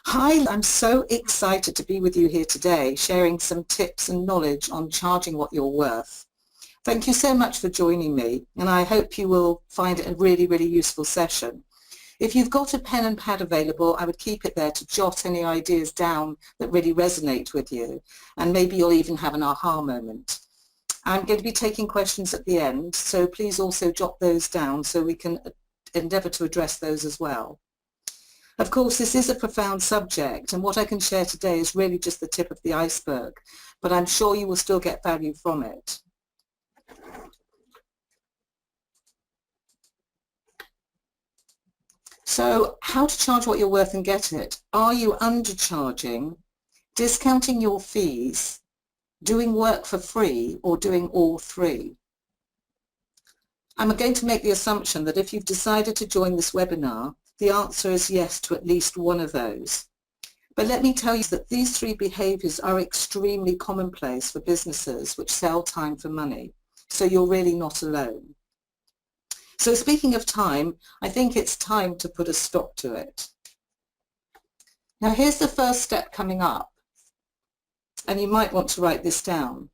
Hi, I'm so excited to be with you here today, sharing some tips and knowledge on charging what you're worth. Thank you so much for joining me, and I hope you will find it a really useful session. If you've got a pen and pad available, I would keep it there to jot any ideas down that really resonate with you, and maybe you'll even have an aha moment. I'm going to be taking questions at the end, so please also jot those down so we can endeavour to address those as well. Of course, this is a profound subject, and what I can share today is really just the tip of the iceberg, but I'm sure you will still get value from it. So, how to charge what you're worth and get it? Are you undercharging, discounting your fees, doing work for free, or doing all three? I'm going to make the assumption that if you've decided to join this webinar, the answer is yes to at least one of those. But let me tell you that these three behaviours are extremely commonplace for businesses which sell time for money, so you're really not alone. So speaking of time, I think it's time to put a stop to it. Now here's the first step coming up, and you might want to write this down.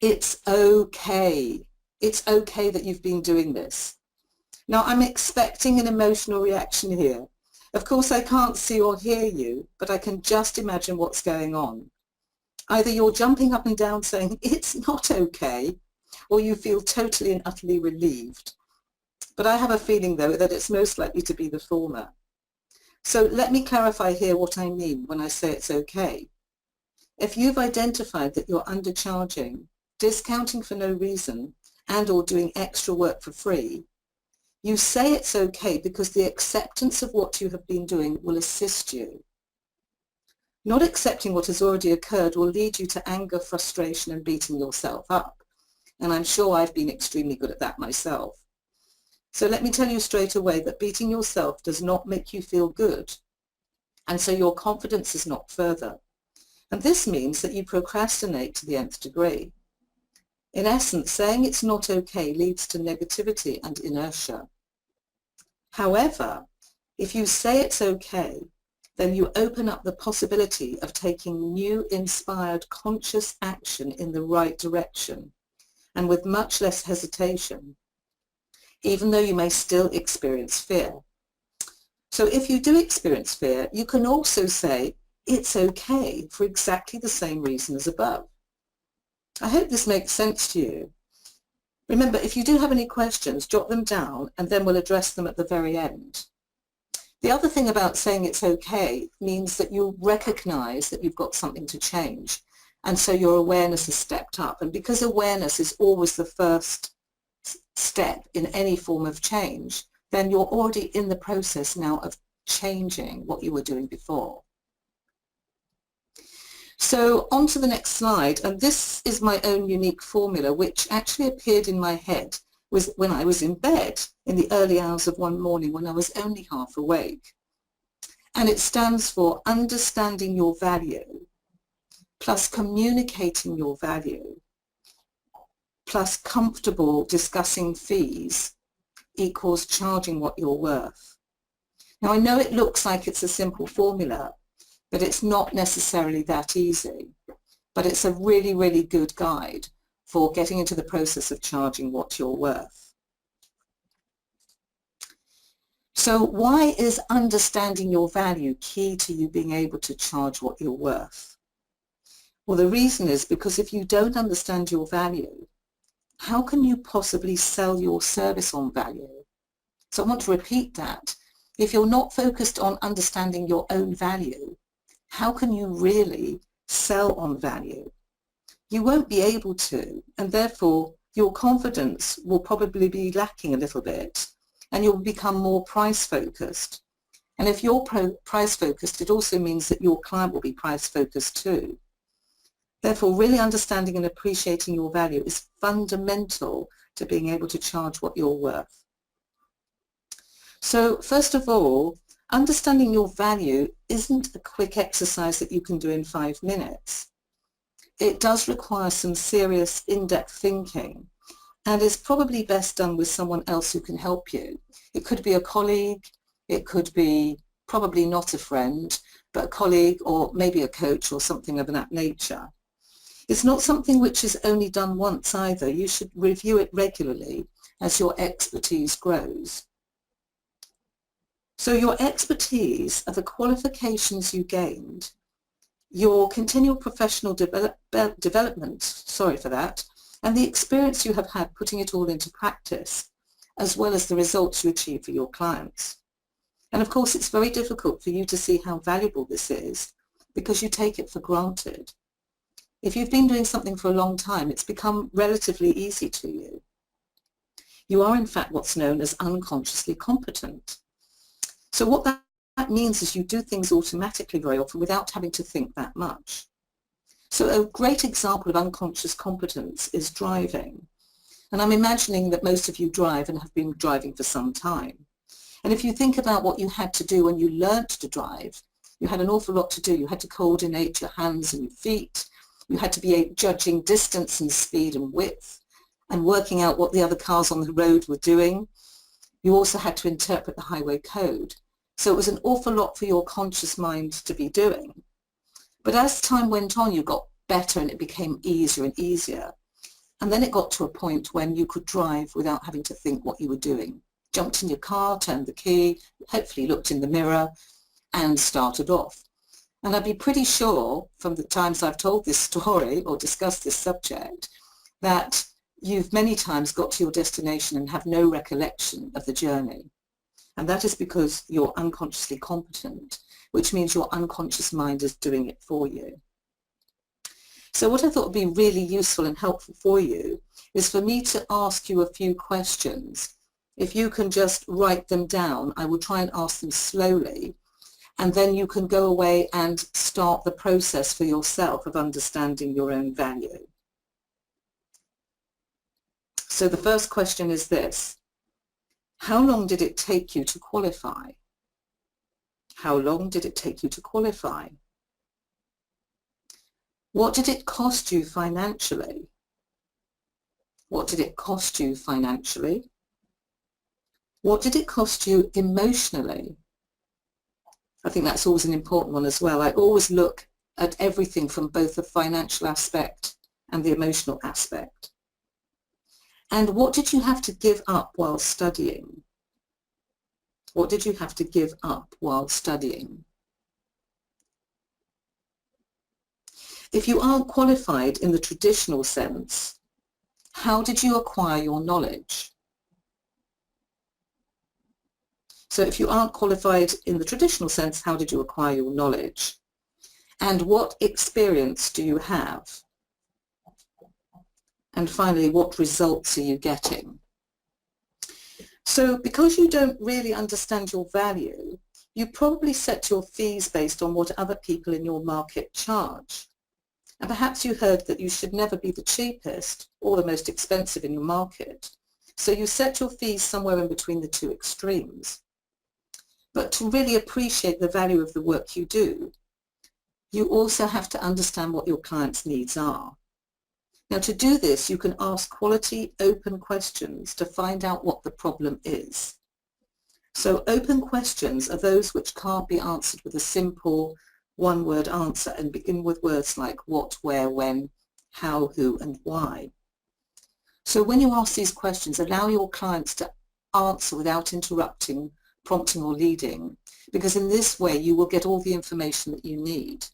It's okay. It's okay that you've been doing this. Now I'm expecting an emotional reaction here. Of course I can't see or hear you, but I can just imagine what's going on. Either you're jumping up and down saying, it's not okay, or you feel totally and utterly relieved. But I have a feeling, though, that it's most likely to be the former. So let me clarify here what I mean when I say it's okay. If you've identified that you're undercharging, discounting for no reason, and or doing extra work for free, you say it's okay because the acceptance of what you have been doing will assist you. Not accepting what has already occurred will lead you to anger, frustration, and beating yourself up. And I'm sure I've been extremely good at that myself. So let me tell you straight away that beating yourself does not make you feel good. And so your confidence is not further. And this means that you procrastinate to the nth degree. In essence, saying it's not okay leads to negativity and inertia. However, if you say it's okay, then you open up the possibility of taking new, inspired, conscious action in the right direction, and with much less hesitation, even though you may still experience fear. So if you do experience fear, you can also say it's okay for exactly the same reason as above. I hope this makes sense to you. Remember, if you do have any questions, jot them down and then we'll address them at the very end. The other thing about saying it's okay means that you recognize that you've got something to change, and so your awareness has stepped up. And because awareness is always the first step in any form of change, then you're already in the process now of changing what you were doing before. So on to the next slide, and this is my own unique formula which actually appeared in my head when I was in bed in the early hours of one morning when I was only half awake. And it stands for understanding your value plus communicating your value plus comfortable discussing fees equals charging what you're worth. Now I know it looks like it's a simple formula, but it's not necessarily that easy. But it's a really good guide for getting into the process of charging what you're worth. So why is understanding your value key to you being able to charge what you're worth? Well, the reason is because if you don't understand your value, how can you possibly sell your service on value? So I want to repeat that. If you're not focused on understanding your own value, how can you really sell on value? You won't be able to, and therefore your confidence will probably be lacking a little bit, and you'll become more price focused. And if you're price focused, it also means that your client will be price focused too. Therefore, really understanding and appreciating your value is fundamental to being able to charge what you're worth. So first of all, understanding your value isn't a quick exercise that you can do in 5 minutes. It does require some serious in-depth thinking and is probably best done with someone else who can help you. It could be a colleague, it could be probably not a friend, but a colleague or maybe a coach or something of that nature. It's not something which is only done once either. You should review it regularly as your expertise grows. So your expertise are the qualifications you gained, your continual professional development, sorry for that, and the experience you have had putting it all into practice, as well as the results you achieve for your clients. And of course, it's very difficult for you to see how valuable this is because you take it for granted. If you've been doing something for a long time, it's become relatively easy to you. You are in fact what's known as unconsciously competent. So what that means is you do things automatically very often without having to think that much. So a great example of unconscious competence is driving. And I'm imagining that most of you drive and have been driving for some time. And if you think about what you had to do when you learnt to drive, you had an awful lot to do. You had to coordinate your hands and your feet. You had to be judging distance and speed and width and working out what the other cars on the road were doing. You also had to interpret the highway code. So it was an awful lot for your conscious mind to be doing. But as time went on, you got better and it became easier and easier. And then it got to a point when you could drive without having to think what you were doing. Jumped in your car, turned the key, hopefully looked in the mirror and started off. And I'd be pretty sure from the times I've told this story or discussed this subject that you've many times got to your destination and have no recollection of the journey. And that is because you're unconsciously competent, which means your unconscious mind is doing it for you. So what I thought would be really useful and helpful for you is for me to ask you a few questions. If you can just write them down, I will try and ask them slowly, and then you can go away and start the process for yourself of understanding your own value. So the first question is this: how long did it take you to qualify? How long did it take you to qualify? What did it cost you financially? What did it cost you financially? What did it cost you emotionally? I think that's always an important one as well. I always look at everything from both the financial aspect and the emotional aspect. And what did you have to give up while studying? What did you have to give up while studying? If you aren't qualified in the traditional sense, how did you acquire your knowledge? So if you aren't qualified in the traditional sense, how did you acquire your knowledge? And what experience do you have? And finally, what results are you getting? So because you don't really understand your value, you probably set your fees based on what other people in your market charge. And perhaps you heard that you should never be the cheapest or the most expensive in your market. So you set your fees somewhere in between the two extremes. But to really appreciate the value of the work you do, you also have to understand what your clients' needs are. Now, to do this, you can ask quality, open questions to find out what the problem is. So open questions are those which can't be answered with a simple one-word answer and begin with words like what, where, when, how, who, and why. So when you ask these questions, allow your clients to answer without interrupting, prompting, or leading, because in this way you will get all the information that you need.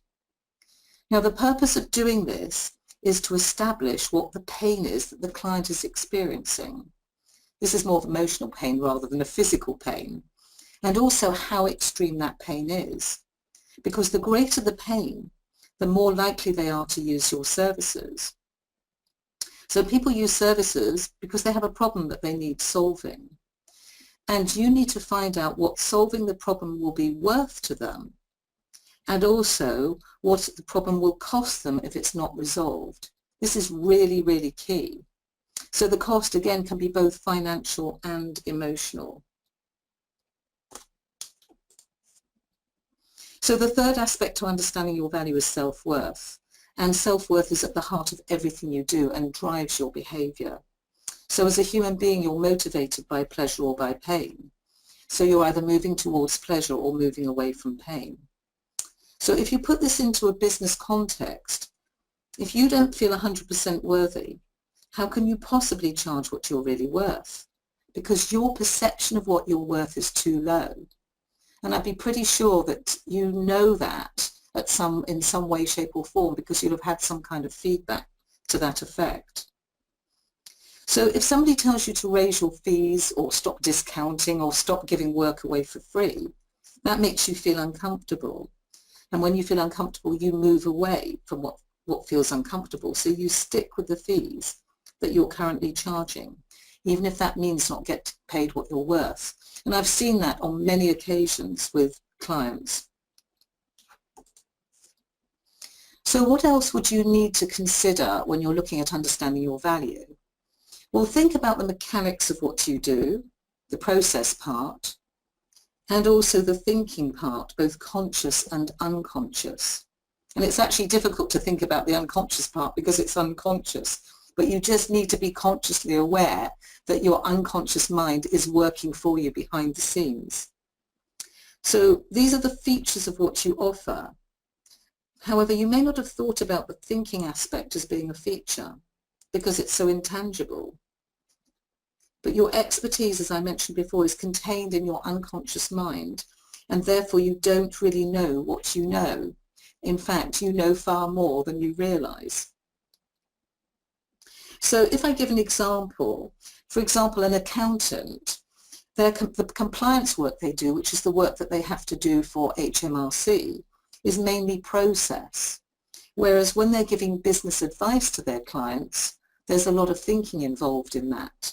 Now, the purpose of doing this is to establish what the pain is that the client is experiencing. This is more of emotional pain rather than a physical pain, and also how extreme that pain is. Because the greater the pain, the more likely they are to use your services. So people use services because they have a problem that they need solving. And you need to find out what solving the problem will be worth to them, and also what the problem will cost them if it's not resolved. This is really, really key. So the cost, again, can be both financial and emotional. So the third aspect to understanding your value is self-worth. And self-worth is at the heart of everything you do and drives your behavior. So as a human being, you're motivated by pleasure or by pain. So you're either moving towards pleasure or moving away from pain. So if you put this into a business context, if you don't feel 100% worthy, how can you possibly charge what you're really worth? Because your perception of what you're worth is too low. And I'd be pretty sure that you know that in some way, shape or form, because you'll have had some kind of feedback to that effect. So if somebody tells you to raise your fees or stop discounting or stop giving work away for free, that makes you feel uncomfortable. And when you feel uncomfortable, you move away from what feels uncomfortable. So you stick with the fees that you're currently charging, even if that means not get paid what you're worth. And I've seen that on many occasions with clients. So what else would you need to consider when you're looking at understanding your value? Well, think about the mechanics of what you do, the process part, and also the thinking part, both conscious and unconscious. And it's actually difficult to think about the unconscious part because it's unconscious, but you just need to be consciously aware that your unconscious mind is working for you behind the scenes. So these are the features of what you offer. However, you may not have thought about the thinking aspect as being a feature because it's so intangible. But your expertise, as I mentioned before, is contained in your unconscious mind, and therefore you don't really know what you know. In fact, you know far more than you realize. So if I give an example, for example, an accountant, the compliance work they do, which is the work that they have to do for HMRC, is mainly process. Whereas when they're giving business advice to their clients, there's a lot of thinking involved in that.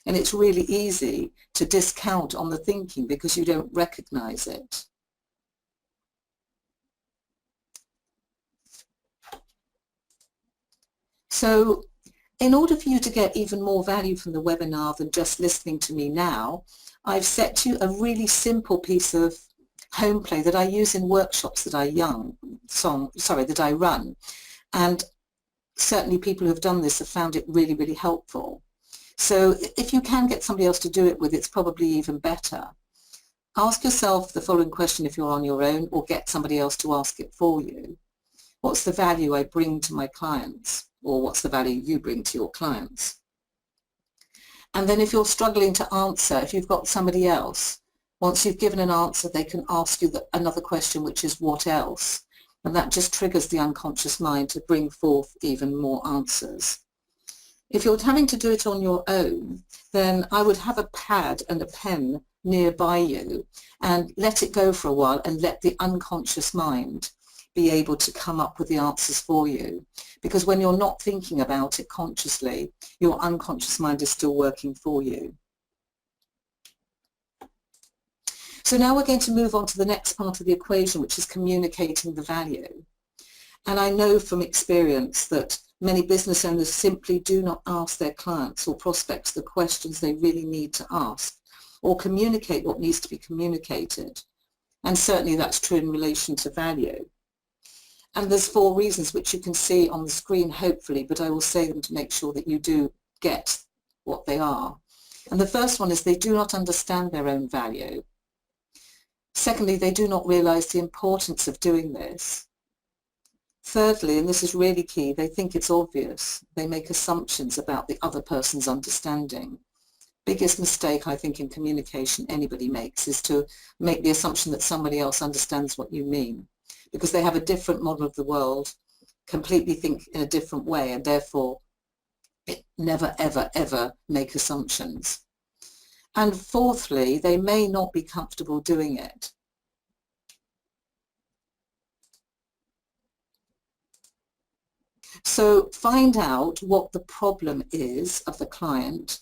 And it's really easy to discount on the thinking because you don't recognize it. So in order for you to get even more value from the webinar than just listening to me now, I've set you a really simple piece of home play that I use in workshops that I run. And certainly people who have done this have found it really, really helpful. So if you can get somebody else to do it with, it's probably even better. Ask yourself the following question if you're on your own, or get somebody else to ask it for you. What's the value I bring to my clients? Or what's the value you bring to your clients? And then if you're struggling to answer, if you've got somebody else, once you've given an answer, they can ask you another question, which is what else? And that just triggers the unconscious mind to bring forth even more answers. If you're having to do it on your own, then I would have a pad and a pen nearby you and let it go for a while and let the unconscious mind be able to come up with the answers for you. Because when you're not thinking about it consciously, your unconscious mind is still working for you. So now we're going to move on to the next part of the equation, which is communicating the value. And I know from experience that many business owners simply do not ask their clients or prospects the questions they really need to ask, or communicate what needs to be communicated. And certainly that's true in relation to value. And there's 4 reasons which you can see on the screen, hopefully, but I will say them to make sure that you do get what they are. And the first one is they do not understand their own value. Secondly, they do not realize the importance of doing this. Thirdly, and this is really key, they think it's obvious. They make assumptions about the other person's understanding. Biggest mistake, I think, in communication anybody makes is to make the assumption that somebody else understands what you mean, because they have a different model of the world, completely think in a different way, and therefore never, ever, ever make assumptions. And fourthly, they may not be comfortable doing it. So find out what the problem is of the client,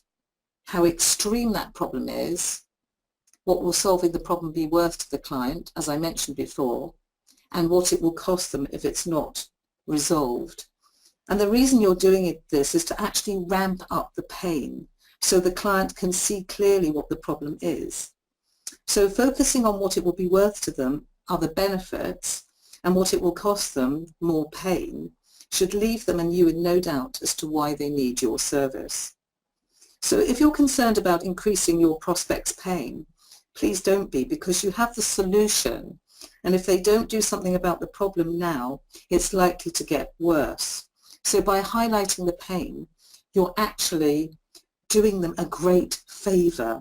how extreme that problem is, what will solving the problem be worth to the client, as I mentioned before, and what it will cost them if it's not resolved. And the reason you're doing this is to actually ramp up the pain so the client can see clearly what the problem is. So focusing on what it will be worth to them are the benefits, and what it will cost them, more pain, should leave them and you in no doubt as to why they need your service. So if you're concerned about increasing your prospect's pain, please don't be, because you have the solution And if they don't do something about the problem now, it's likely to get worse. So by highlighting the pain, you're actually doing them a great favour,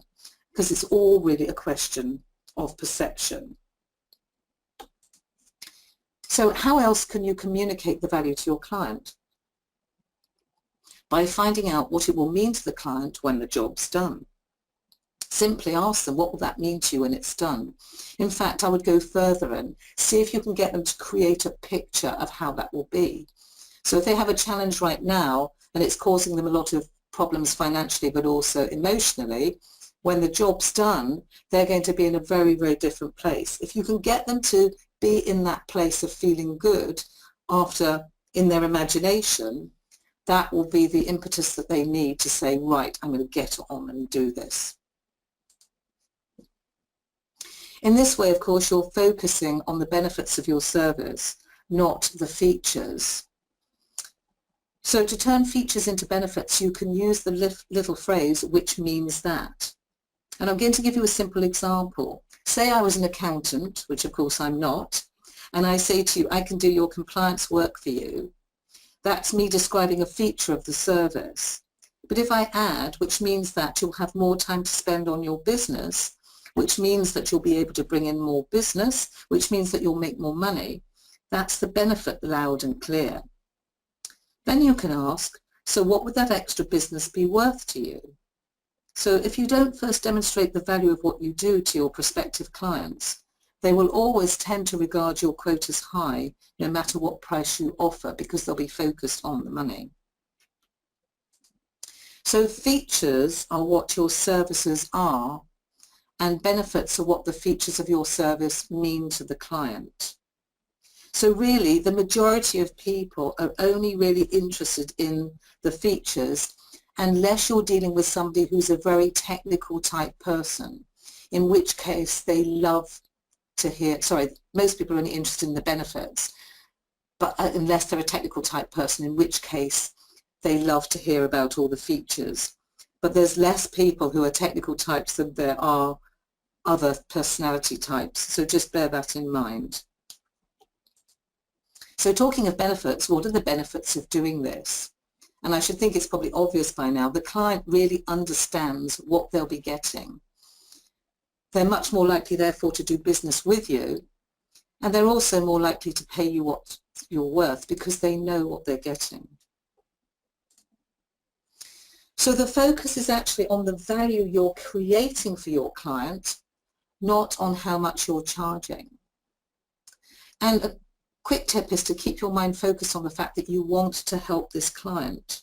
because it's all really a question of perception. So how else can you communicate the value to your client? By finding out what it will mean to the client when the job's done. Simply ask them, what will that mean to you when it's done? In fact, I would go further and see if you can get them to create a picture of how that will be. So if they have a challenge right now and it's causing them a lot of problems financially but also emotionally, when the job's done, they're going to be in a very, very different place. If you can get them to be in that place of feeling good after, in their imagination, that will be the impetus that they need to say, right, I'm going to get on and do this. In this way, of course, you're focusing on the benefits of your service, not the features. So to turn features into benefits, you can use the little phrase, which means that. And I'm going to give you a simple example. Say I was an accountant, which of course I'm not, and I say to you, I can do your compliance work for you. That's me describing a feature of the service. But if I add, which means that you'll have more time to spend on your business, which means that you'll be able to bring in more business, which means that you'll make more money, that's the benefit loud and clear. Then you can ask, so what would that extra business be worth to you? So if you don't first demonstrate the value of what you do to your prospective clients, they will always tend to regard your quote as high, no matter what price you offer, because they'll be focused on the money. So features are what your services are, and benefits are what the features of your service mean to the client. So really, the majority of people are only really interested in the features unless you're dealing with somebody who's a very technical type person, in which case they love to hear, most people are only interested in the benefits, but unless they're a technical type person, in which case they love to hear about all the features. But there's less people who are technical types than there are other personality types, so just bear that in mind. So talking of benefits, what are the benefits of doing this? And I should think it's probably obvious by now, the client really understands what they'll be getting. They're much more likely, therefore, to do business with you, and they're also more likely to pay you what you're worth because they know what they're getting. So the focus is actually on the value you're creating for your client, not on how much you're charging. And a quick tip is to keep your mind focused on the fact that you want to help this client.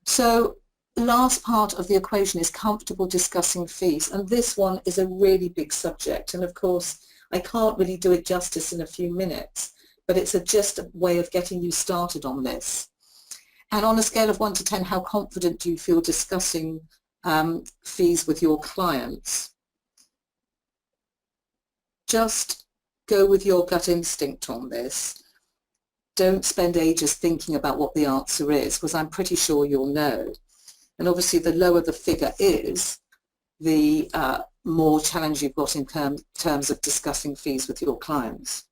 So the last part of the equation is comfortable discussing fees, and this one is a really big subject, and of course I can't really do it justice in a few minutes, but it's just a way of getting you started on this. And on a scale of 1 to 10, how confident do you feel discussing fees with your clients? Just go with your gut instinct on this. Don't spend ages thinking about what the answer is, because I'm pretty sure you'll know. And obviously the lower the figure is, the more challenge you've got in terms of discussing fees with your clients.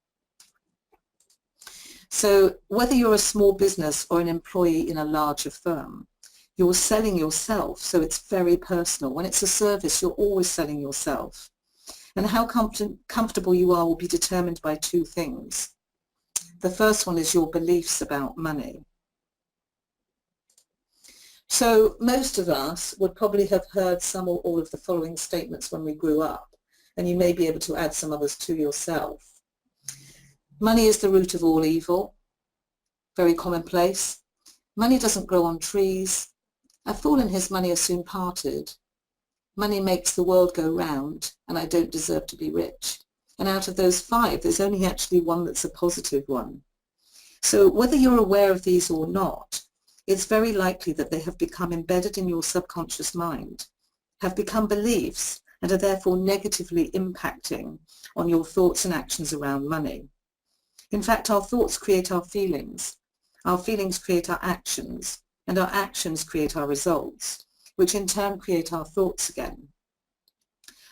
So whether you're a small business or an employee in a larger firm, you're selling yourself, so it's very personal. When it's a service, you're always selling yourself. And how comfortable you are will be determined by two things. The first one is your beliefs about money. So most of us would probably have heard some or all of the following statements when we grew up, and you may be able to add some others to yourself. Money is the root of all evil. Very commonplace. Money doesn't grow on trees. A fool and his money are soon parted. Money makes the world go round, and I don't deserve to be rich. And out of those 5, there's only actually one that's a positive one. So whether you're aware of these or not, it's very likely that they have become embedded in your subconscious mind, have become beliefs, and are therefore negatively impacting on your thoughts and actions around money. In fact, our thoughts create our feelings create our actions, and our actions create our results. which in turn create our thoughts again.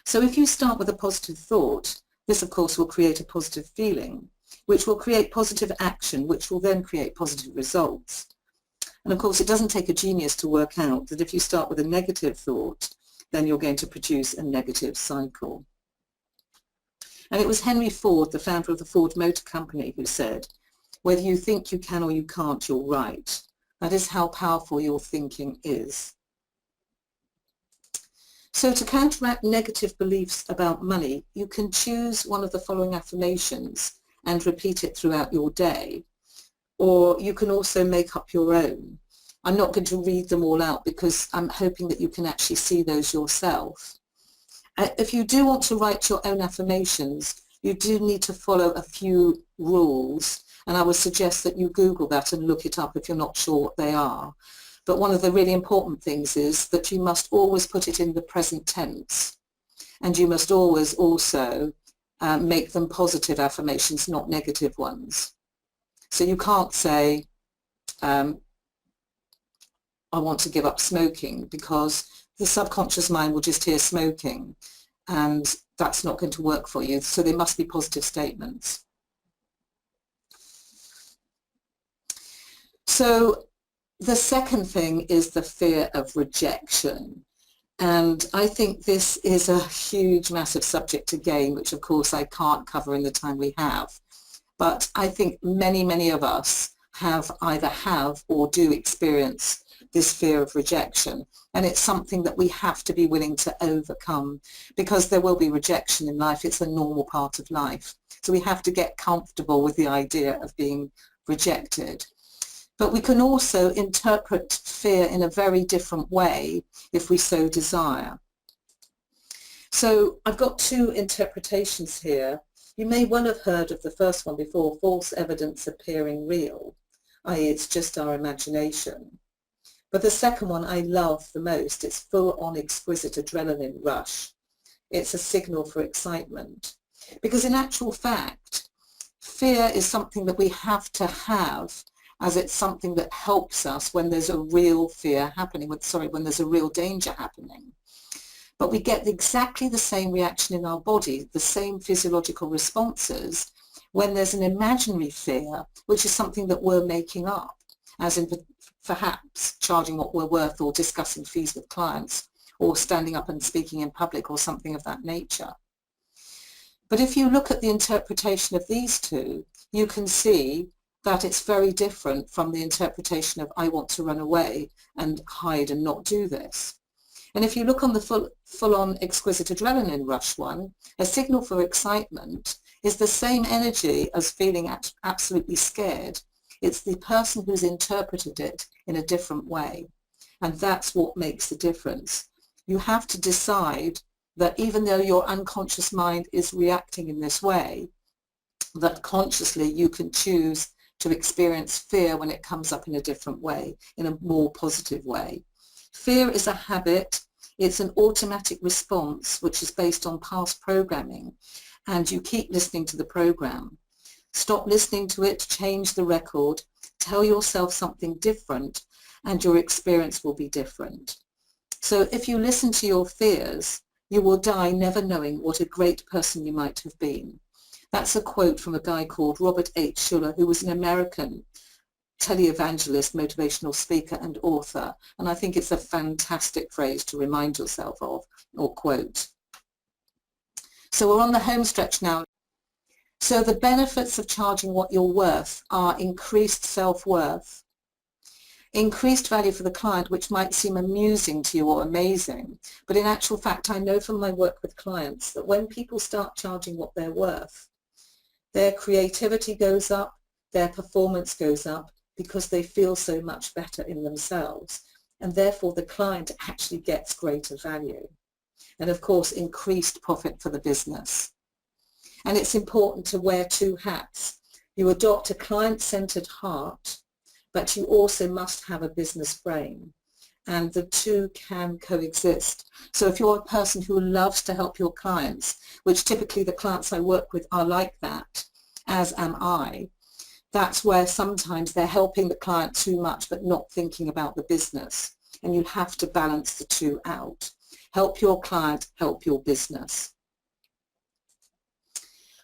So if you start with a positive thought, this of course will create a positive feeling, which will create positive action, which will then create positive results. And of course it doesn't take a genius to work out that if you start with a negative thought, then you're going to produce a negative cycle. And it was Henry Ford, the founder of the Ford Motor Company, who said, "Whether you think you can or you can't, you're right. That is how powerful your thinking is." So to counteract negative beliefs about money, you can choose one of the following affirmations and repeat it throughout your day. Or you can also make up your own. I'm not going to read them all out because I'm hoping that you can actually see those yourself. If you do want to write your own affirmations, you do need to follow a few rules, and I would suggest that you Google that and look it up if you're not sure what they are. But one of the really important things is that you must always put it in the present tense, and you must always also make them positive affirmations, not negative ones. So you can't say, I want to give up smoking, because the subconscious mind will just hear smoking, and that's not going to work for you. So they must be positive statements. So the second thing is the fear of rejection. And I think this is a huge, massive subject again, which of course I can't cover in the time we have. But I think many, many of us either have or do experience this fear of rejection. And it's something that we have to be willing to overcome, because there will be rejection in life. It's a normal part of life. So we have to get comfortable with the idea of being rejected. But we can also interpret fear in a very different way if we so desire. So I've got two interpretations here. You may well have heard of the first one before, false evidence appearing real, i.e. it's just our imagination. But the second one I love the most. It's full-on exquisite adrenaline rush. It's a signal for excitement. Because in actual fact, fear is something that we have to have, as it's something that helps us when there's a real fear happening, when there's a real danger happening. But we get exactly the same reaction in our body, the same physiological responses, when there's an imaginary fear, which is something that we're making up, as in perhaps charging what we're worth, or discussing fees with clients, or standing up and speaking in public, or something of that nature. But if you look at the interpretation of these two, you can see that it's very different from the interpretation of I want to run away and hide and not do this. And if you look on the full-on exquisite adrenaline rush one, a signal for excitement is the same energy as feeling absolutely scared. It's the person who's interpreted it in a different way. And that's what makes the difference. You have to decide that even though your unconscious mind is reacting in this way, that consciously you can choose to experience fear when it comes up in a different way, in a more positive way. Fear is a habit. It's an automatic response which is based on past programming, and you keep listening to the program. Stop listening to it, change the record, tell yourself something different, and your experience will be different. So if you listen to your fears, you will die never knowing what a great person you might have been. That's a quote from a guy called Robert H. Schuller, who was an American televangelist, motivational speaker and author. And I think it's a fantastic phrase to remind yourself of, or quote. So we're on the home stretch now. So the benefits of charging what you're worth are increased self-worth, increased value for the client, which might seem amusing to you or amazing. But in actual fact, I know from my work with clients that when people start charging what they're worth, their creativity goes up, their performance goes up, because they feel so much better in themselves. And therefore the client actually gets greater value. And of course, increased profit for the business. And it's important to wear two hats. You adopt a client-centered heart, but you also must have a business brain. And the two can coexist. So if you're a person who loves to help your clients, which typically the clients I work with are like that, as am I, that's where sometimes they're helping the client too much but not thinking about the business. and you have to balance the two out. Help your client, help your business.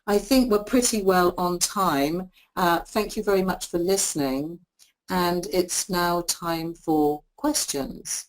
I think we're pretty well on time. Thank you very much for listening, and it's now time for questions.